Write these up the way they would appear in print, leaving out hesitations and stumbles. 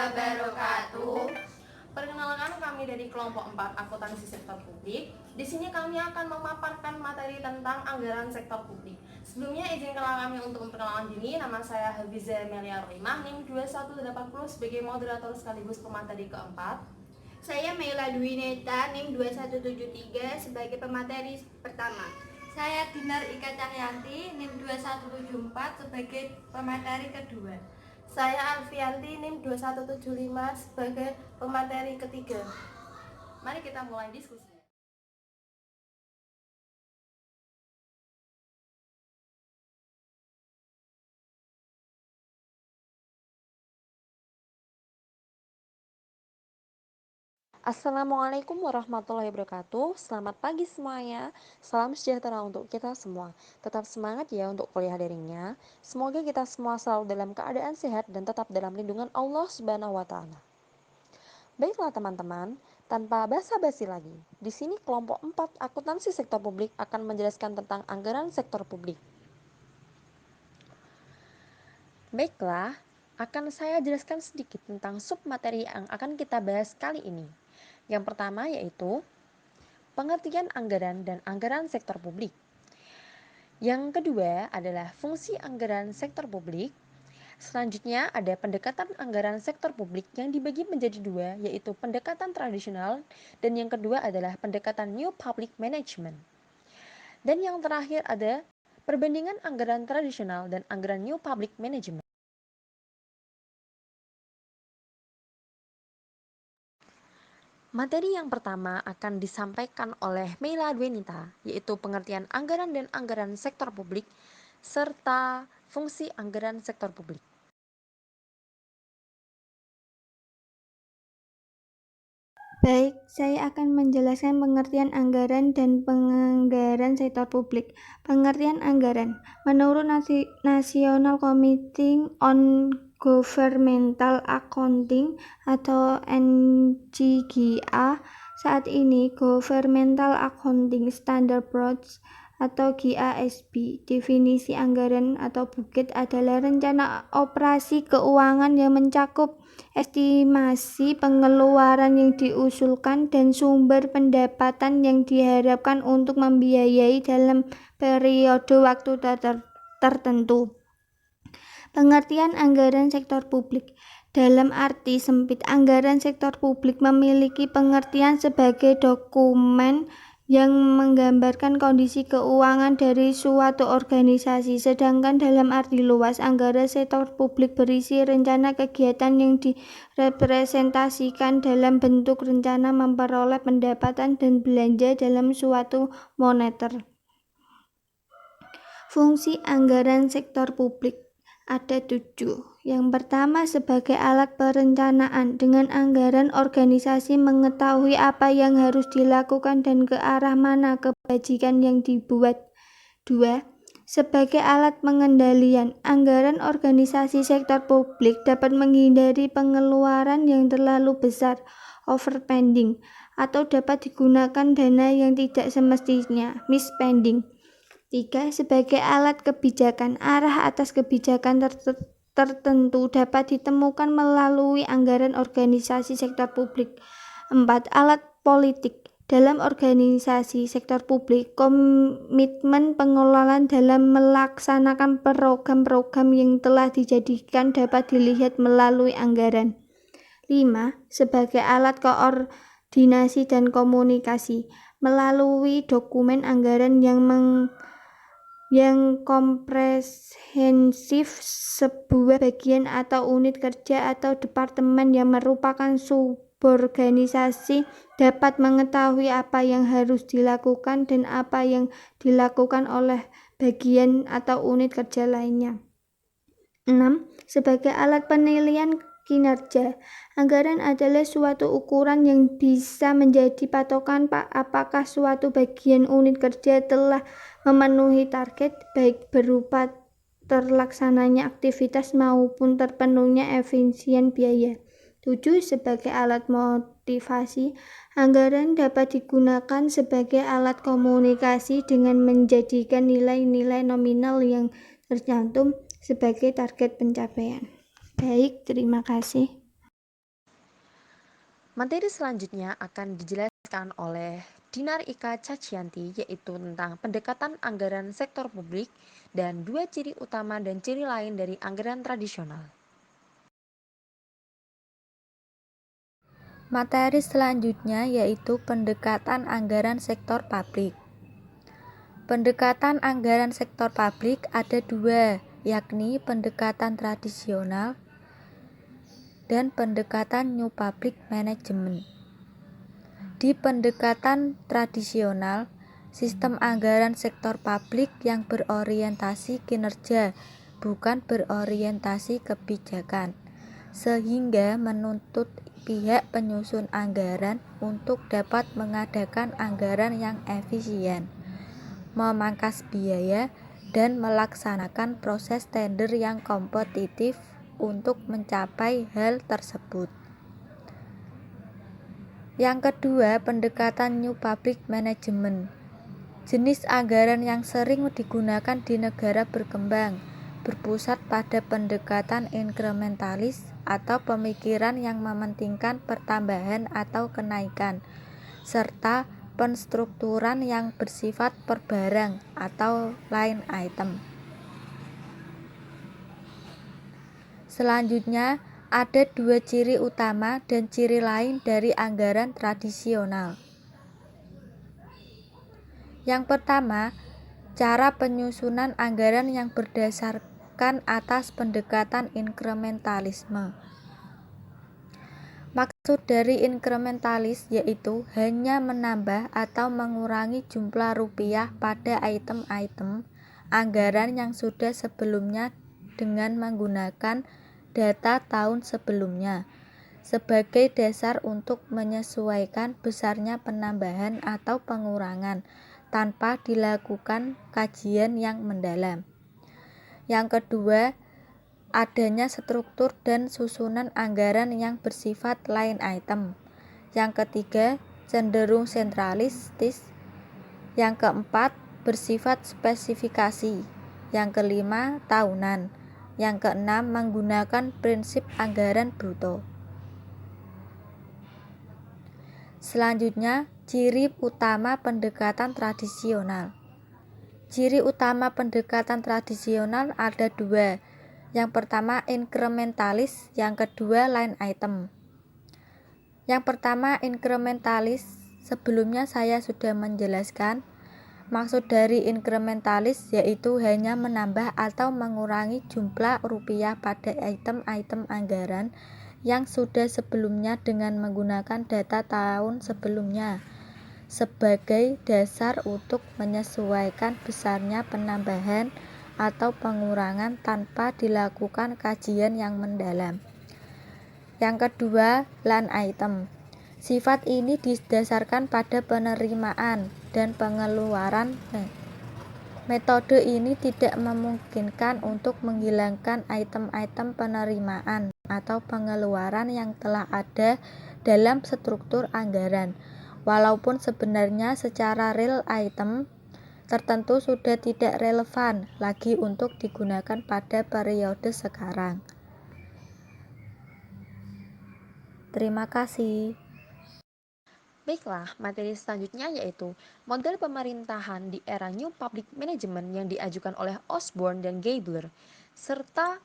wabarakatuh. Perkenalkan, kami dari kelompok 4 akuntansi sektor publik. Di sini kami akan memaparkan materi tentang anggaran sektor publik. Sebelumnya izinkanlah kami untuk memperkenalkan diri. Nama saya Hafiza Melia Roimah, NIM 2180 sebagai moderator sekaligus pemateri keempat. Saya Mela Dwineta, NIM 2173 sebagai pemateri pertama. Saya Dinar Ika Cahyanti, NIM 2174 sebagai pemateri kedua. Saya Alfianti, NIM 2175 sebagai pemateri ketiga. Mari kita mulai diskusinya. Assalamualaikum warahmatullahi wabarakatuh. Selamat pagi semuanya. Salam sejahtera untuk kita semua. Tetap semangat ya untuk kuliah daringnya. Semoga kita semua selalu dalam keadaan sehat dan tetap dalam lindungan Allah Subhanahu wa taala. Baiklah teman-teman, tanpa basa-basi lagi. Di sini kelompok 4 akuntansi sektor publik akan menjelaskan tentang anggaran sektor publik. Baiklah, akan saya jelaskan sedikit tentang submateri yang akan kita bahas kali ini. Yang pertama yaitu pengertian anggaran dan anggaran sektor publik. Yang kedua adalah fungsi anggaran sektor publik. Selanjutnya ada pendekatan anggaran sektor publik yang dibagi menjadi dua, yaitu pendekatan tradisional dan yang kedua adalah pendekatan New Public Management. Dan yang terakhir ada perbandingan anggaran tradisional dan anggaran New Public Management. Materi yang pertama akan disampaikan oleh Mela Dwineta, yaitu pengertian anggaran dan anggaran sektor publik, serta fungsi anggaran sektor publik. Baik, saya akan menjelaskan pengertian anggaran dan penganggaran sektor publik. Pengertian anggaran. Menurut National Committee on Governmental Accounting atau NGGA, saat ini Governmental Accounting Standard Board atau GASB. Definisi anggaran atau budget adalah rencana operasi keuangan yang mencakup estimasi pengeluaran yang diusulkan dan sumber pendapatan yang diharapkan untuk membiayai dalam periode waktu tertentu. Pengertian anggaran sektor publik. Dalam arti sempit, anggaran sektor publik memiliki pengertian sebagai dokumen yang menggambarkan kondisi keuangan dari suatu organisasi. Sedangkan dalam arti luas, anggaran sektor publik berisi rencana kegiatan yang direpresentasikan dalam bentuk rencana memperoleh pendapatan dan belanja dalam suatu moneter. Fungsi anggaran sektor publik ada 7. Yang pertama, sebagai alat perencanaan. Dengan anggaran, organisasi mengetahui apa yang harus dilakukan dan ke arah mana kebajikan yang dibuat. 2. Sebagai alat pengendalian. Anggaran organisasi sektor publik dapat menghindari pengeluaran yang terlalu besar, overspending, atau dapat digunakan dana yang tidak semestinya, misspending. 3. Sebagai alat kebijakan. Arah atas kebijakan tertentu dapat ditemukan melalui anggaran organisasi sektor publik. 4. Alat politik. Dalam organisasi sektor publik, komitmen pengelolaan dalam melaksanakan program-program yang telah dijadikan dapat dilihat melalui anggaran. 5. Sebagai alat koordinasi dan komunikasi. Melalui dokumen anggaran yang komprehensif, sebuah bagian atau unit kerja atau departemen yang merupakan suborganisasi dapat mengetahui apa yang harus dilakukan dan apa yang dilakukan oleh bagian atau unit kerja lainnya. 6. Sebagai alat penilaian kinerja. Anggaran adalah suatu ukuran yang bisa menjadi patokan apakah suatu bagian unit kerja telah memenuhi target, baik berupa terlaksananya aktivitas maupun terpenuhnya efisien biaya. 7. Sebagai alat motivasi. Anggaran dapat digunakan sebagai alat komunikasi dengan menjadikan nilai-nilai nominal yang tercantum sebagai target pencapaian. Baik, terima kasih. Materi selanjutnya akan dijelaskan oleh Dinar Ika Cacianti, yaitu tentang pendekatan anggaran sektor publik dan 2 ciri utama dan ciri lain dari anggaran tradisional. Materi selanjutnya yaitu pendekatan anggaran sektor publik. Pendekatan anggaran sektor publik ada dua, yakni pendekatan tradisional dan pendekatan New Public Management. Di pendekatan tradisional, sistem anggaran sektor publik yang berorientasi kinerja, bukan berorientasi kebijakan, sehingga menuntut pihak penyusun anggaran untuk dapat mengadakan anggaran yang efisien, memangkas biaya, dan melaksanakan proses tender yang kompetitif untuk mencapai hal tersebut. Yang kedua, pendekatan New Public Management. Jenis anggaran yang sering digunakan di negara berkembang berpusat pada pendekatan inkrementalis atau pemikiran yang mementingkan pertambahan atau kenaikan, serta penstrukturan yang bersifat per barang atau line item. Selanjutnya, ada 2 ciri utama dan ciri lain dari anggaran tradisional. Yang pertama, cara penyusunan anggaran yang berdasarkan atas pendekatan inkrementalisme. Maksud dari inkrementalis yaitu hanya menambah atau mengurangi jumlah rupiah pada item-item anggaran yang sudah sebelumnya dengan menggunakan data tahun sebelumnya sebagai dasar untuk menyesuaikan besarnya penambahan atau pengurangan tanpa dilakukan kajian yang mendalam. Yang kedua, adanya struktur dan susunan anggaran yang bersifat line item. Yang ketiga, cenderung sentralistis. Yang keempat, bersifat spesifikasi. Yang kelima, tahunan. Yang keenam, menggunakan prinsip anggaran bruto. Selanjutnya, ciri utama pendekatan tradisional. Ciri utama pendekatan tradisional ada 2. Yang pertama inkrementalis, yang kedua line item. Yang pertama inkrementalis, sebelumnya saya sudah menjelaskan. Maksud dari inkrementalis yaitu hanya menambah atau mengurangi jumlah rupiah pada item-item anggaran yang sudah sebelumnya dengan menggunakan data tahun sebelumnya sebagai dasar untuk menyesuaikan besarnya penambahan atau pengurangan tanpa dilakukan kajian yang mendalam. Yang kedua, line item. Sifat ini didasarkan pada penerimaan dan pengeluaran. Metode ini tidak memungkinkan untuk menghilangkan item-item penerimaan atau pengeluaran yang telah ada dalam struktur anggaran, walaupun sebenarnya secara real item tertentu sudah tidak relevan lagi untuk digunakan pada periode sekarang. Terima kasih. Baiklah, materi selanjutnya yaitu model pemerintahan di era New Public Management yang diajukan oleh Osborne dan Gabler, serta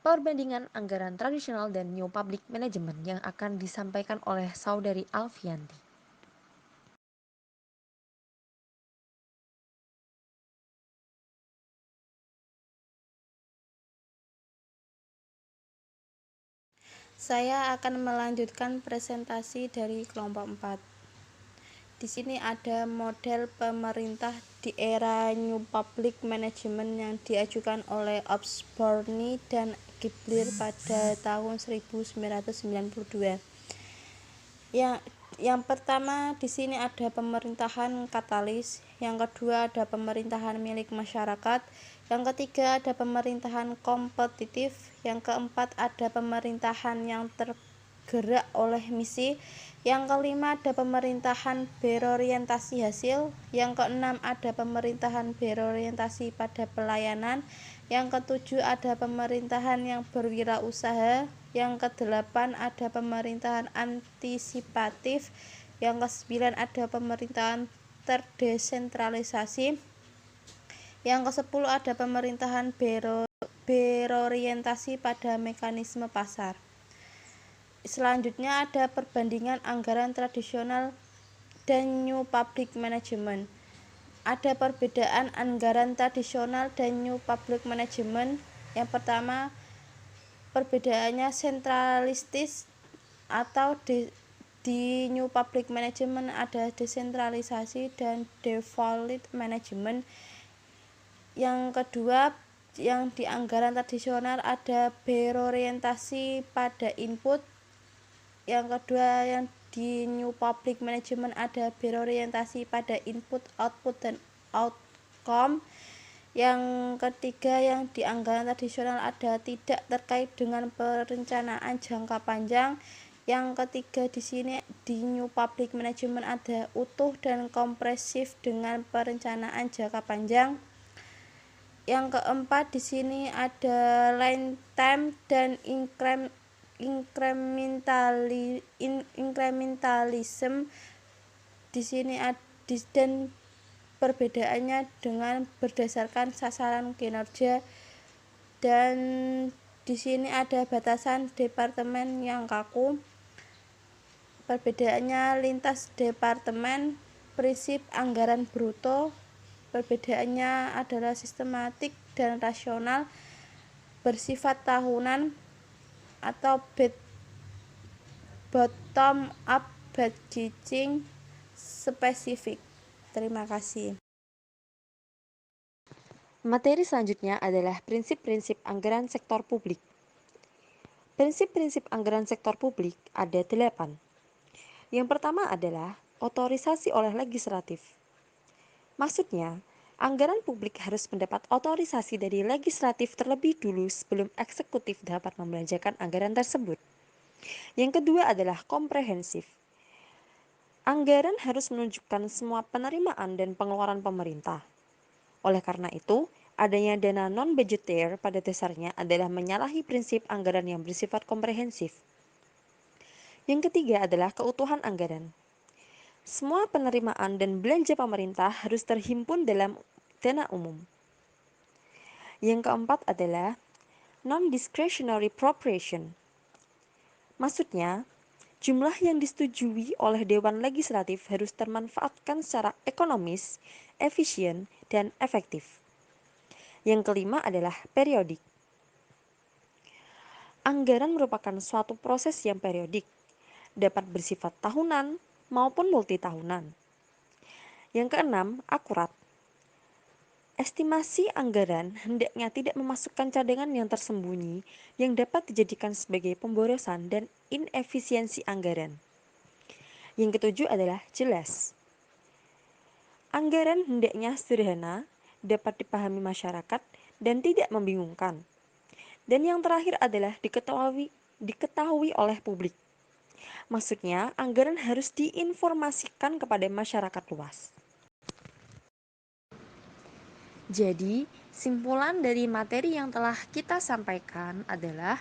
perbandingan anggaran tradisional dan New Public Management yang akan disampaikan oleh Saudari Alfianti. Saya akan melanjutkan presentasi dari kelompok 4. Di sini ada model pemerintah di era New Public Management yang diajukan oleh Osborne dan Gabler pada tahun 1992. Yang pertama di sini ada pemerintahan katalis, yang kedua ada pemerintahan milik masyarakat, yang ketiga ada pemerintahan kompetitif, yang keempat ada pemerintahan yang tergerak oleh misi, yang kelima ada pemerintahan berorientasi hasil, yang keenam ada pemerintahan berorientasi pada pelayanan, yang ketujuh ada pemerintahan yang berwirausaha, Yang ke-8 ada pemerintahan antisipatif. Yang ke-9 ada pemerintahan terdesentralisasi. Yang ke-10 ada pemerintahan berorientasi pada mekanisme pasar. Selanjutnya ada perbandingan anggaran tradisional dan New Public Management. Ada perbedaan anggaran tradisional dan New Public Management. Yang pertama, perbedaannya sentralistis atau di New Public Management ada desentralisasi dan devolved management. Yang kedua, yang di anggaran tradisional ada berorientasi pada input. Yang kedua, yang di New Public Management ada berorientasi pada input, output, dan outcome. Yang ketiga, yang di anggaran tradisional ada tidak terkait dengan perencanaan jangka panjang. Yang ketiga, di sini di New Public Management ada utuh dan kompresif dengan perencanaan jangka panjang. Yang keempat, di sini ada line time dan incrementalism. Di sini dan perbedaannya dengan berdasarkan sasaran kinerja, dan di sini ada batasan departemen yang kaku. Perbedaannya lintas departemen, prinsip anggaran bruto. Perbedaannya adalah sistematik dan rasional, bersifat tahunan atau bottom up budgeting spesifik. Terima kasih. Materi selanjutnya adalah prinsip-prinsip anggaran sektor publik. Prinsip-prinsip anggaran sektor publik ada 8. Yang pertama adalah otorisasi oleh legislatif. Maksudnya, anggaran publik harus mendapat otorisasi dari legislatif terlebih dulu sebelum eksekutif dapat membelanjakan anggaran tersebut. Yang kedua adalah komprehensif. Anggaran harus menunjukkan semua penerimaan dan pengeluaran pemerintah. Oleh karena itu, adanya dana non-budgeter pada dasarnya adalah menyalahi prinsip anggaran yang bersifat komprehensif. Yang ketiga adalah keutuhan anggaran. Semua penerimaan dan belanja pemerintah harus terhimpun dalam dana umum. Yang keempat adalah non-discretionary appropriation. Maksudnya, jumlah yang disetujui oleh Dewan Legislatif harus termanfaatkan secara ekonomis, efisien, dan efektif. Yang kelima adalah periodik. Anggaran merupakan suatu proses yang periodik, dapat bersifat tahunan maupun multitahunan. Yang keenam, akurat. Estimasi anggaran hendaknya tidak memasukkan cadangan yang tersembunyi yang dapat dijadikan sebagai pemborosan dan inefisiensi anggaran. Yang ketujuh adalah jelas. Anggaran hendaknya sederhana, dapat dipahami masyarakat, dan tidak membingungkan. Dan yang terakhir adalah diketahui oleh publik. Maksudnya, anggaran harus diinformasikan kepada masyarakat luas. Jadi, simpulan dari materi yang telah kita sampaikan adalah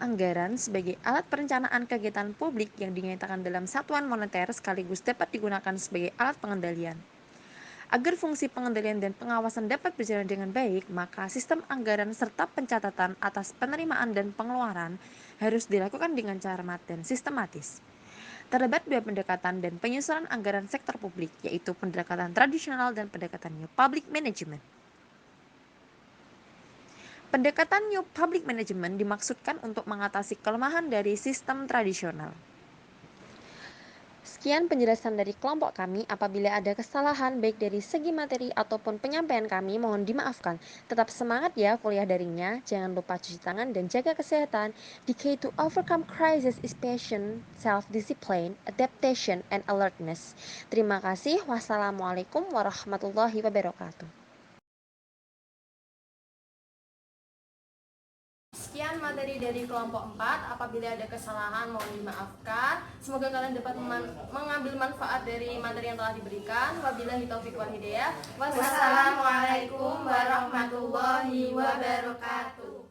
anggaran sebagai alat perencanaan kegiatan publik yang dinyatakan dalam satuan moneter sekaligus dapat digunakan sebagai alat pengendalian. Agar fungsi pengendalian dan pengawasan dapat berjalan dengan baik, maka sistem anggaran serta pencatatan atas penerimaan dan pengeluaran harus dilakukan dengan cermat dan sistematis. Terdapat dua pendekatan dan penyusunan anggaran sektor publik, yaitu pendekatan tradisional dan pendekatan New Public Management. Pendekatan New Public Management dimaksudkan untuk mengatasi kelemahan dari sistem tradisional. Sekian penjelasan dari kelompok kami. Apabila ada kesalahan baik dari segi materi ataupun penyampaian kami, mohon dimaafkan. Tetap semangat ya kuliah daringnya. Jangan lupa cuci tangan dan jaga kesehatan. The key to overcome crisis is passion, self-discipline, adaptation, and alertness. Terima kasih. Wassalamualaikum warahmatullahi wabarakatuh. Sekian materi dari kelompok 4. Apabila ada kesalahan mohon dimaafkan. Semoga kalian dapat mengambil manfaat dari materi yang telah diberikan. Wabillahi taufiq wal hidayah. Wassalamualaikum warahmatullahi wabarakatuh.